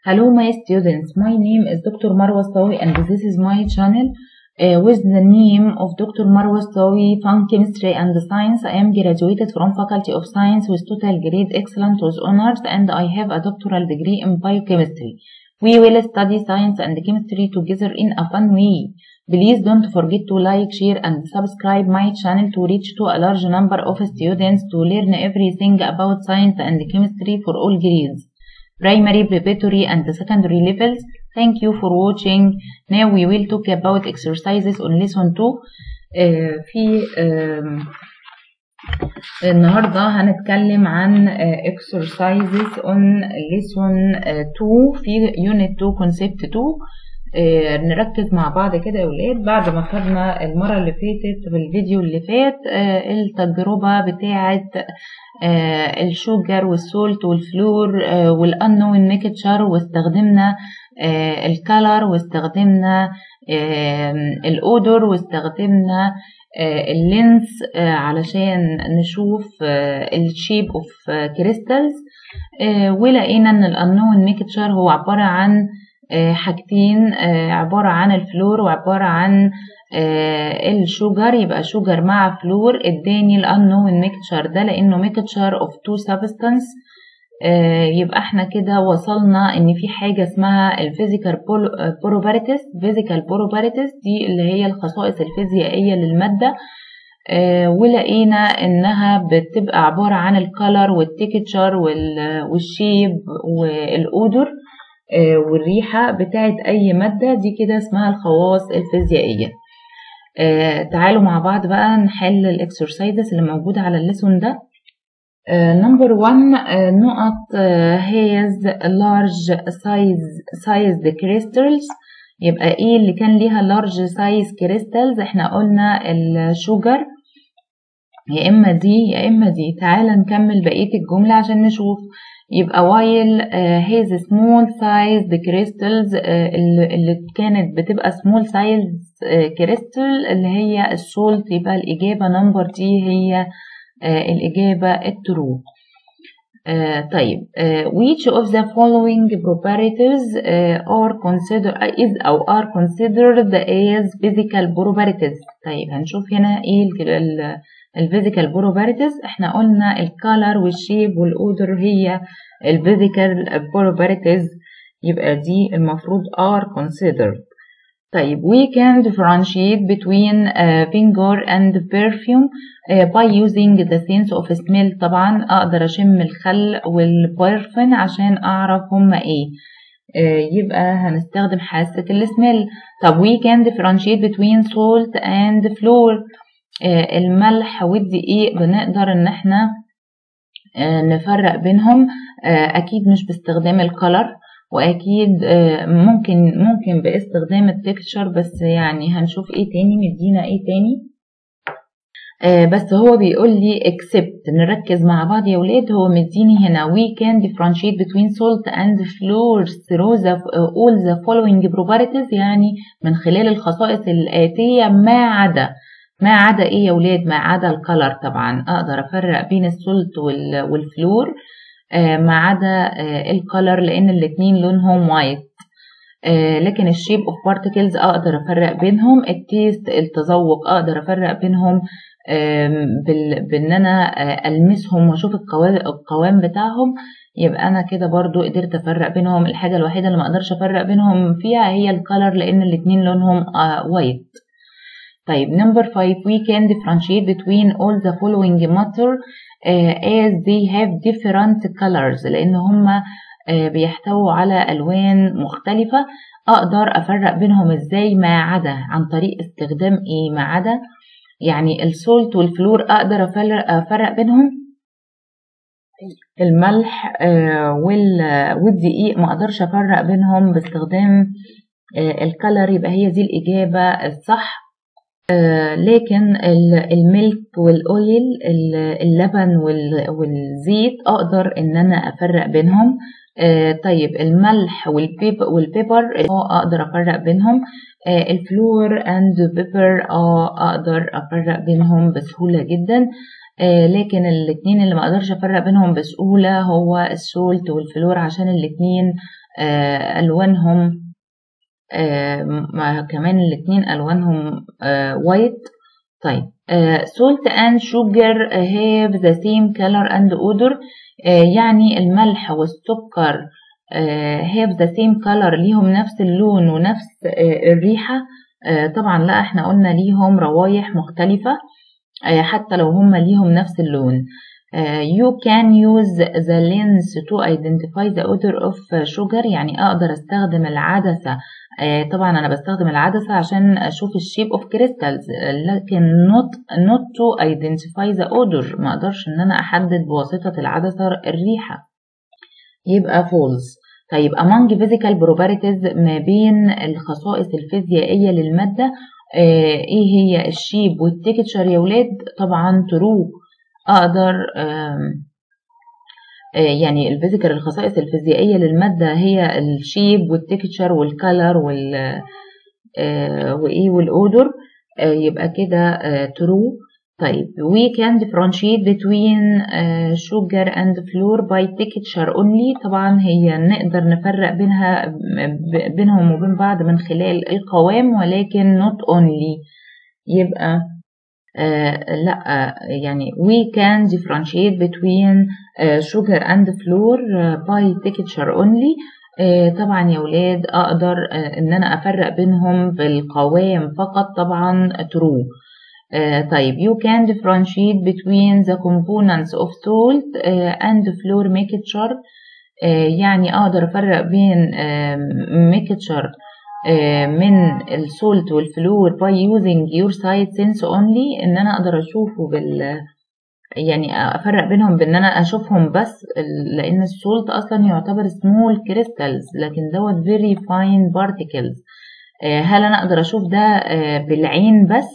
Hello my students, my name is Dr. Marwa Sawi and this is my channel with the name of Dr. Marwa Sawi, Fun Chemistry and Science. I am graduated from Faculty of Science with total grade excellent with honors and I have a doctoral degree in biochemistry. We will study science and chemistry together in a fun way. Please don't forget to like, share and subscribe my channel to reach to a large number of students to learn everything about science and chemistry for all grades. Primary, preparatory and secondary levels. Thank you for watching. Now we will talk about exercises on lesson 2. النهاردة هنتكلم عن exercises on lesson 2 في unit 2 concept 2. نركز مع بعض كده يا ولاد. بعد ما خدنا المرة اللي فاتت في الفيديو اللي فات التجربة بتاعة الشوجر والسولت والفلور والانون ميكتشر، واستخدمنا الكالر واستخدمنا الاودور واستخدمنا اللينس علشان نشوف الشيب اوف كريستالز، ولقينا ان الانون ميكتشر هو عبارة عن حاجتين، عبارة عن الفلور وعبارة عن الشوجر. يبقى شوجر مع فلور اداني الانون ميكتشر ده لانه ميكتشر اوف تو سبستانس. يبقى احنا كده وصلنا ان في حاجة اسمها الفيزيكال بروبرتيز. فيزيكال بروبرتيز دي اللي هي الخصائص الفيزيائية للمادة، ولقينا انها بتبقى عبارة عن الكالر والتكتشر والشيب والاودور والريحة بتاعت اي مادة. دي كده اسمها الخواص الفيزيائية. تعالوا مع بعض بقى نحل الاكسرسايزز اللي موجودة على الليسون ده. نمبر 1 نقط has large sized crystals. يبقى ايه اللي كان ليها large size crystals؟ احنا قلنا الشوجر، يا اما دي يا اما دي. تعال نكمل بقية الجملة عشان نشوف. يبقى while has small sized crystals، اللي كانت بتبقى small sized crystal اللي هي السولت، يبقى الإجابة نمبر دي هي الإجابة الترو. طيب which of the following properties are considered as physical properties؟ طيب هنشوف هنا ايه الفيزيكال بروبرتيز. احنا قلنا الكالر والشيب والاودر هي الفيزيكال بروبرتيز، يبقى دي المفروض are considered. طيب we can differentiate between finger and perfume by using the sense of smell. طبعا اقدر اشم الخل والبرفن عشان اعرف هما ايه. يبقى هنستخدم حاسة السميل. طب we can differentiate between salt and flour. الملح والدقيق بنقدر ان احنا نفرق بينهم. اكيد مش باستخدام الكلر، واكيد ممكن باستخدام التكتشر، بس يعني هنشوف ايه تاني مدينا ايه تاني. بس هو بيقول لي except. نركز مع بعض يا ولاد. هو مديني هنا we can differentiate between salt and flour through all the following properties، يعني من خلال الخصائص الآتية ما عدا ايه يا ولاد؟ ما عدا الكلر. طبعا اقدر افرق بين السولت والفلور ما عدا الكلر لان الاتنين لونهم وايت. لكن الشيب اوف بارتكلز اقدر افرق بينهم. التيست التذوق اقدر افرق بينهم بان انا المسهم واشوف القوام بتاعهم. يبقى انا كده برضو قدرت افرق بينهم. الحاجة الوحيدة اللي ما اقدرش افرق بينهم فيها هي الكلر لان الاتنين لونهم وايت. طيب number 5 we can differentiate between all the following matter as they have different colors، لان هما بيحتووا على الوان مختلفة. اقدر افرق بينهم ازاي؟ ما عدا عن طريق استخدام ايه؟ ما عدا يعني السولت والفلور اقدر افرق بينهم. الملح والدقيق ما اقدرش افرق بينهم باستخدام الكلر، يبقى هي دي الاجابة الصح. لكن الميلك والاويل، اللبن والزيت اقدر ان انا افرق بينهم. طيب الملح والبيبر اقدر افرق بينهم. الفلور اند بيبر اقدر افرق بينهم بسهولة جدا. لكن الاتنين اللي ما اقدرش افرق بينهم بسهولة هو السولت والفلور عشان الاتنين ألوانهم كمان الاتنين ألوانهم وايت. طيب salt and sugar have the same color and odor. يعني الملح والسكر have the same color، ليهم نفس اللون ونفس الريحة. طبعا لا، احنا قلنا ليهم روايح مختلفة حتى لو هم ليهم نفس اللون. You can use the lens to identify the odor of sugar. يعني أقدر أستخدم العدسة. طبعا أنا بستخدم العدسة عشان أشوف الشيب of crystals، لكن not to identify the odor. ما أقدرش إن أنا أحدد بواسطة العدسة الريحة، يبقى false. طيب among physical properties، ما بين الخصائص الفيزيائية للمادة، ايه هي الشيب والتكتشر يا ولاد؟ طبعا true. اقدر يعني الفيزيكال الخصائص الفيزيائية للمادة هي الشيب والتكتشر والكالر وايه والاودر، يبقى كده true. طيب we can differentiate between sugar and flour by texture only. طبعا هي نقدر نفرق بينهم وبين بعض من خلال القوام، ولكن not only. يبقى لا، يعني we can differentiate between sugar and flour by texture only. طبعا يا ولاد أقدر إن أنا أفرق بينهم بالقوام فقط، طبعا true. طيب you can differentiate between the components of salt and flour mixture. يعني أقدر أفرق بين mixture من السولت والفلور by using your sight sense only. إن أنا أقدر أشوفه يعني أفرق بينهم بإن أنا أشوفهم بس، لأن السولت أصلا يعتبر small crystals لكن دوت very fine particles. هل أنا أقدر أشوف ده بالعين بس؟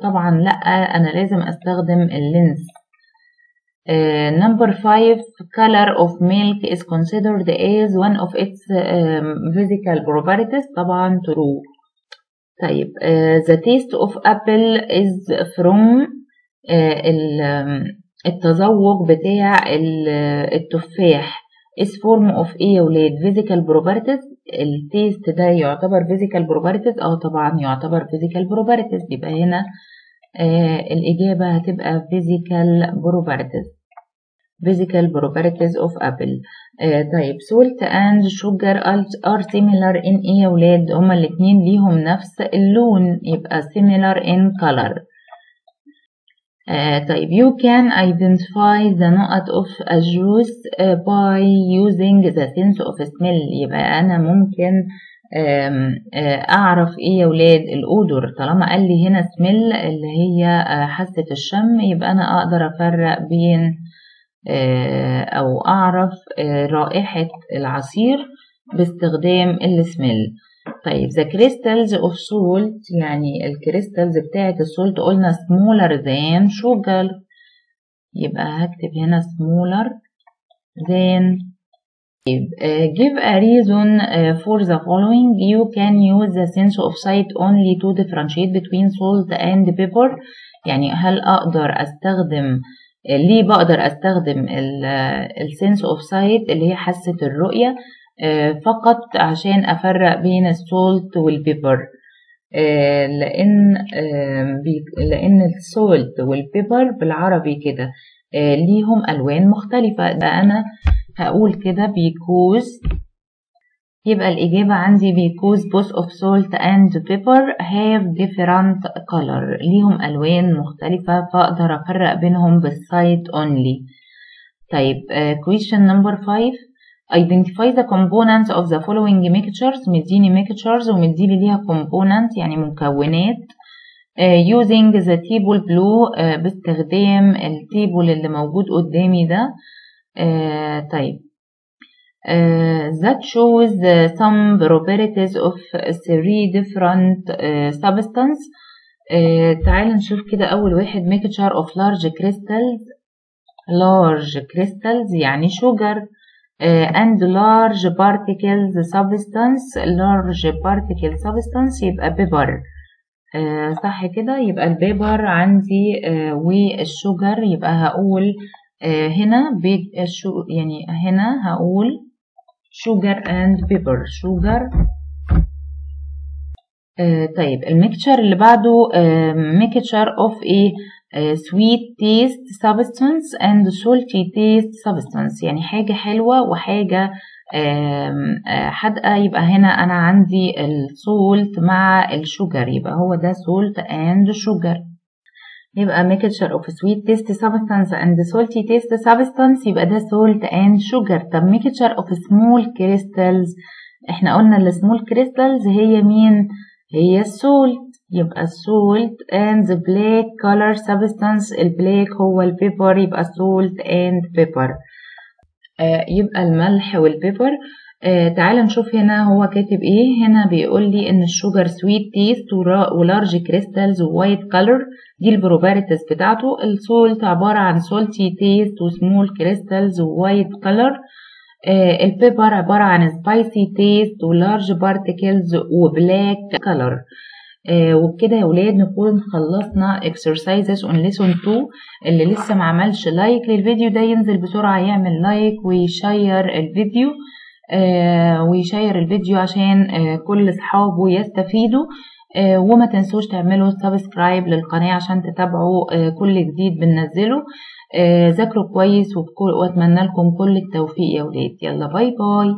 طبعا لأ، أنا لازم أستخدم اللينس. Number 5 color of milk is considered as one of its physical properties. طبعا true. طيب the taste of apple is from التذوق بتاع التفاح is form of ايه يا ولاد؟ physical properties. التيست ده يعتبر physical properties؟ طبعا يعتبر physical properties. يبقى هنا الإجابة هتبقى physical properties of apple. طيب salt and sugar are similar in ايه يا ولاد؟ هما الاتنين ليهم نفس اللون، يبقى similar in color. طيب you can identify the note of a juice by using the sense of smell. يبقى أنا ممكن أعرف إيه يا ولاد؟ الأودر. طالما قال لي هنا smell اللي هي حاسة الشم، يبقى أنا أقدر أفرق بين أو أعرف رائحة العصير باستخدام السميل. طيب the crystals of salt، يعني الكريستالز بتاعة السولت قلنا smaller than sugar، يبقى هكتب هنا smaller than. give a reason for the following. You can use the sense of sight only to differentiate between salt and pepper. يعني هل أقدر أستخدم، ليه بقدر أستخدم السنس اوف سايت اللي هي حاسة الرؤية فقط عشان أفرق بين السولت والبيبر؟ لأن السولت والبيبر بالعربي كده ليهم ألوان مختلفة. ده أنا هقول كده because، يبقى الإجابة عندي because both of salt and pepper have different color، ليهم ألوان مختلفة فأقدر أفرق بينهم بالsight only. طيب question number 5 identify the components of the following mixtures. مديني mixtures ومديني ليها components يعني مكونات. using the table below، باستخدام التيبل اللي موجود قدامي ده. طيب that shows some properties of 3 different substance. تعال نشوف كده أول واحد mixture of large crystals يعني sugar and large particles substance يبقى pepper. صح كده؟ يبقى البيبر عندي والشوجر. يبقى هقول هنا يعني هنا هقول sugar and pepper sugar. طيب الميكتشر اللي بعده mixture of ايه sweet taste substance and salty taste substance، يعني حاجة حلوة وحاجة حادقة. يبقى هنا أنا عندي السولت مع الشوجر، يبقى هو ده salt and sugar. يبقى mixture of sweet taste substance and salty taste substance، يبقى ده salt and sugar. طب mixture of small crystals، احنا قلنا ال small crystals هي مين؟ هي السولت، يبقى السولت and black color substance، البلاك هو البيبر، يبقى salt and pepper. يبقى الملح والبيبر. تعال نشوف هنا هو كاتب ايه. هنا بيقول لي ان الشوجر سويت تيست ولارج كريستالز ووايت كولر، دي البروبرتيز بتاعته. السولت عبارة عن سولتي تيست وسمول كريستالز ووايت كولر. البيبر عبارة عن سبايسي تيست ولارج بارتيكلز وبلاك كولر. وبكده يا ولاد نكون خلصنا exercises on lesson 2. اللي لسه ما عملش لايك للفيديو ده ينزل بسرعة يعمل لايك ويشير الفيديو، عشان كل اصحابه يستفيدوا. وما تنسوش تعملوا سبسكرايب للقناة عشان تتابعوا كل جديد بننزله. ذاكروا كويس واتمنى لكم كل التوفيق يا ولاد. يلا باي باي.